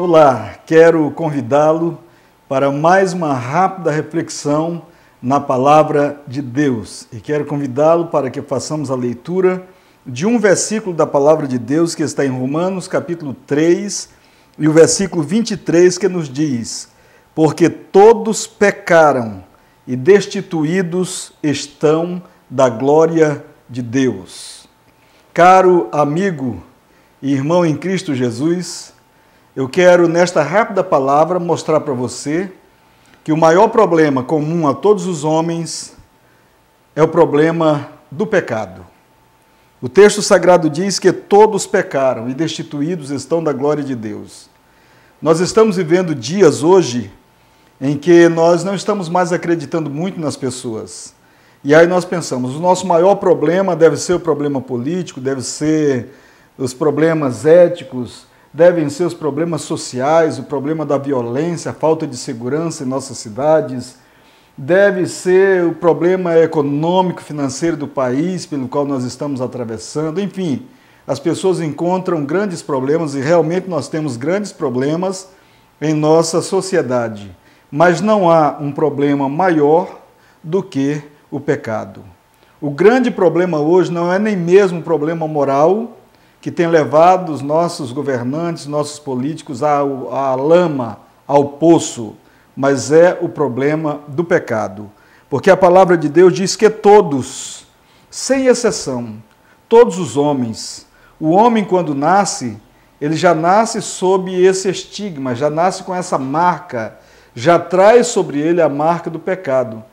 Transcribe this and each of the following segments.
Olá, quero convidá-lo para mais uma rápida reflexão na Palavra de Deus. E quero convidá-lo para que façamos a leitura de um versículo da Palavra de Deus que está em Romanos, capítulo 3, e o versículo 23, que nos diz: porque todos pecaram e destituídos estão da glória de Deus. Caro amigo e irmão em Cristo Jesus, eu quero, nesta rápida palavra, mostrar para você que o maior problema comum a todos os homens é o problema do pecado. O texto sagrado diz que todos pecaram e destituídos estão da glória de Deus. Nós estamos vivendo dias hoje em que nós não estamos mais acreditando muito nas pessoas. E aí nós pensamos, o nosso maior problema deve ser o problema político, deve ser os problemas éticos, devem ser os problemas sociais, o problema da violência, a falta de segurança em nossas cidades, deve ser o problema econômico, financeiro do país pelo qual nós estamos atravessando. Enfim, as pessoas encontram grandes problemas e realmente nós temos grandes problemas em nossa sociedade. Mas não há um problema maior do que o pecado. O grande problema hoje não é nem mesmo um problema moral que tem levado os nossos governantes, nossos políticos à lama, ao poço, mas é o problema do pecado. Porque a palavra de Deus diz que todos, sem exceção, todos os homens, o homem quando nasce, ele já nasce sob esse estigma, já nasce com essa marca, já traz sobre ele a marca do pecado.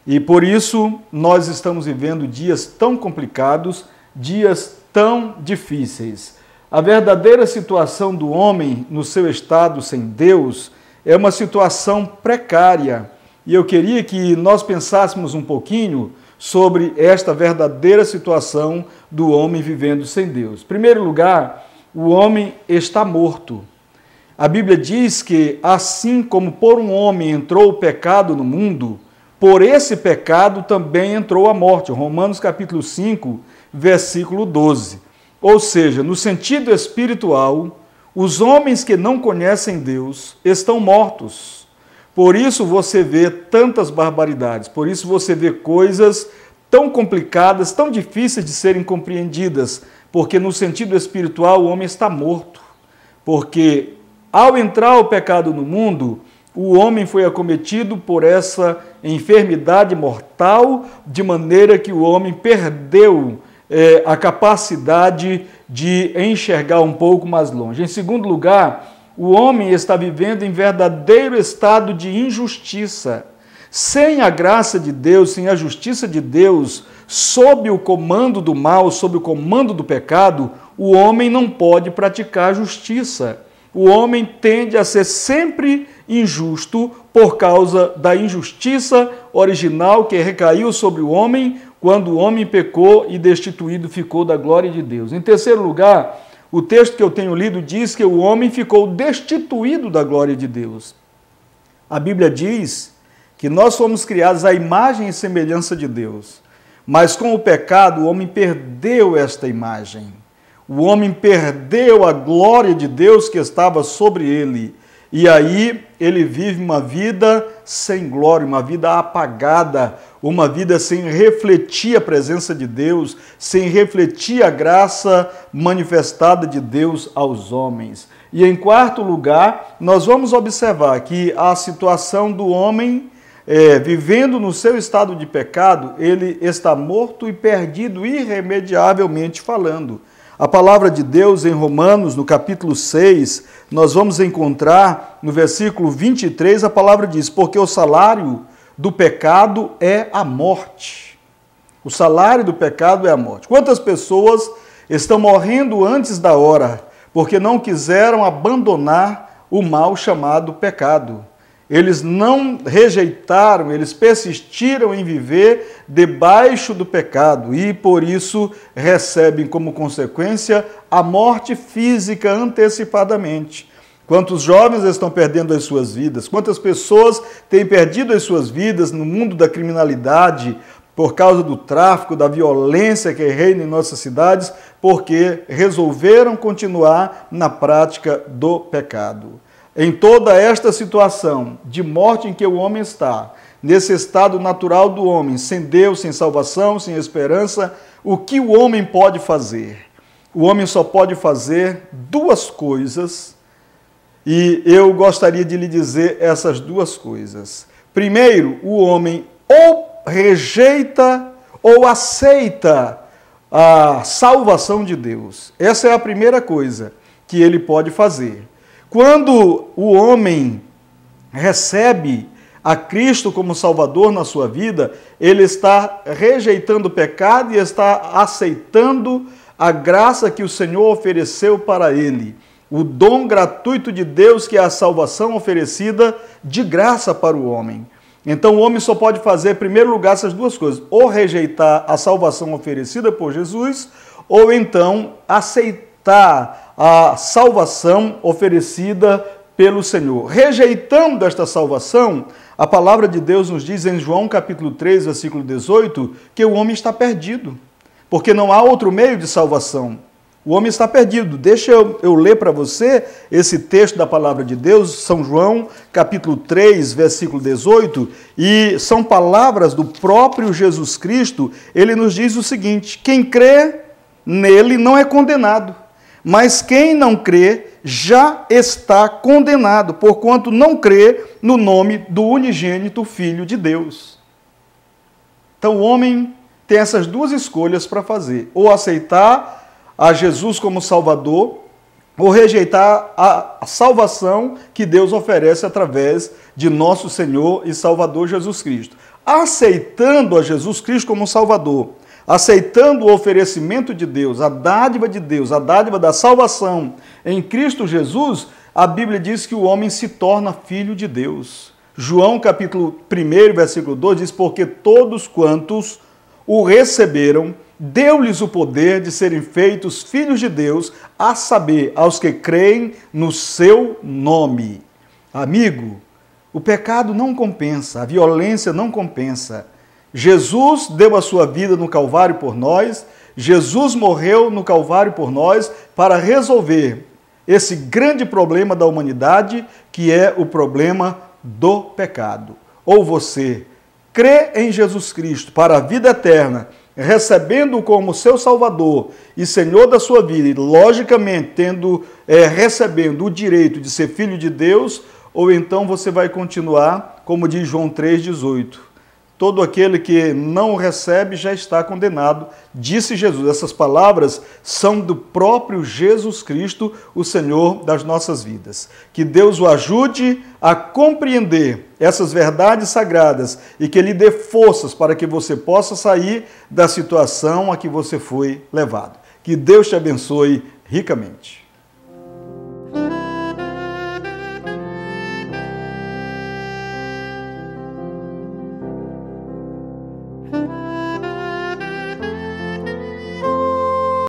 E por isso nós estamos vivendo dias tão complicados, dias tão difíceis. A verdadeira situação do homem no seu estado sem Deus é uma situação precária. E eu queria que nós pensássemos um pouquinho sobre esta verdadeira situação do homem vivendo sem Deus. Em primeiro lugar, o homem está morto. A Bíblia diz que assim como por um homem entrou o pecado no mundo, por esse pecado também entrou a morte. Romanos capítulo 5, versículo 12. Ou seja, no sentido espiritual, os homens que não conhecem Deus estão mortos. Por isso você vê tantas barbaridades, por isso você vê coisas tão complicadas, tão difíceis de serem compreendidas, porque no sentido espiritual o homem está morto. Porque ao entrar o pecado no mundo, o homem foi acometido por essa enfermidade mortal, de maneira que o homem perdeu a capacidade de enxergar um pouco mais longe. Em segundo lugar, o homem está vivendo em verdadeiro estado de injustiça. Sem a graça de Deus, sem a justiça de Deus, sob o comando do mal, sob o comando do pecado, o homem não pode praticar justiça. O homem tende a ser sempre injusto por causa da injustiça original que recaiu sobre o homem quando o homem pecou e destituído ficou da glória de Deus. Em terceiro lugar, o texto que eu tenho lido diz que o homem ficou destituído da glória de Deus. A Bíblia diz que nós fomos criados à imagem e semelhança de Deus, mas com o pecado o homem perdeu esta imagem. O homem perdeu a glória de Deus que estava sobre ele. E aí ele vive uma vida sem glória, uma vida apagada, uma vida sem refletir a presença de Deus, sem refletir a graça manifestada de Deus aos homens. E em quarto lugar, nós vamos observar que a situação do homem vivendo no seu estado de pecado, ele está morto e perdido irremediavelmente falando. A palavra de Deus em Romanos, no capítulo 6, nós vamos encontrar no versículo 23, a palavra diz: porque o salário do pecado é a morte. O salário do pecado é a morte. Quantas pessoas estão morrendo antes da hora porque não quiseram abandonar o mal chamado pecado? Eles não rejeitaram, eles persistiram em viver debaixo do pecado e, por isso, recebem como consequência a morte física antecipadamente. Quantos jovens estão perdendo as suas vidas? Quantas pessoas têm perdido as suas vidas no mundo da criminalidade por causa do tráfico, da violência que reina em nossas cidades, porque resolveram continuar na prática do pecado. em toda esta situação de morte em que o homem está, nesse estado natural do homem, sem Deus, sem salvação, sem esperança, o que o homem pode fazer? O homem só pode fazer duas coisas, e eu gostaria de lhe dizer essas duas coisas. Primeiro, o homem ou rejeita ou aceita a salvação de Deus. Essa é a primeira coisa que ele pode fazer. Quando o homem recebe a Cristo como Salvador na sua vida, ele está rejeitando o pecado e está aceitando a graça que o Senhor ofereceu para ele. O dom gratuito de Deus, que é a salvação oferecida de graça para o homem. Então o homem só pode fazer, em primeiro lugar, essas duas coisas: ou rejeitar a salvação oferecida por Jesus, ou então aceitar a salvação oferecida pelo Senhor. Rejeitando esta salvação, a palavra de Deus nos diz em João capítulo 3, versículo 18, que o homem está perdido, porque não há outro meio de salvação. O homem está perdido. Deixa eu ler para você esse texto da palavra de Deus, São João, capítulo 3, versículo 18, e são palavras do próprio Jesus Cristo. Ele nos diz o seguinte: quem crê nele não é condenado, mas quem não crê já está condenado, porquanto não crê no nome do unigênito Filho de Deus. Então o homem tem essas duas escolhas para fazer: ou aceitar a Jesus como Salvador, ou rejeitar a salvação que Deus oferece através de nosso Senhor e Salvador Jesus Cristo. Aceitando a Jesus Cristo como Salvador, aceitando o oferecimento de Deus, a dádiva de Deus, a dádiva da salvação em Cristo Jesus, a Bíblia diz que o homem se torna filho de Deus. João capítulo 1, versículo 2 diz: porque todos quantos o receberam, deu-lhes o poder de serem feitos filhos de Deus, a saber, aos que creem no seu nome. Amigo, o pecado não compensa, a violência não compensa. Jesus deu a sua vida no Calvário por nós, Jesus morreu no Calvário por nós para resolver esse grande problema da humanidade, que é o problema do pecado. Ou você crê em Jesus Cristo para a vida eterna, recebendo-o como seu Salvador e Senhor da sua vida, e logicamente recebendo o direito de ser filho de Deus, ou então você vai continuar, como diz João 3,18. Todo aquele que não o recebe já está condenado, disse Jesus. Essas palavras são do próprio Jesus Cristo, o Senhor das nossas vidas. Que Deus o ajude a compreender essas verdades sagradas e que lhe dê forças para que você possa sair da situação a que você foi levado. Que Deus te abençoe ricamente.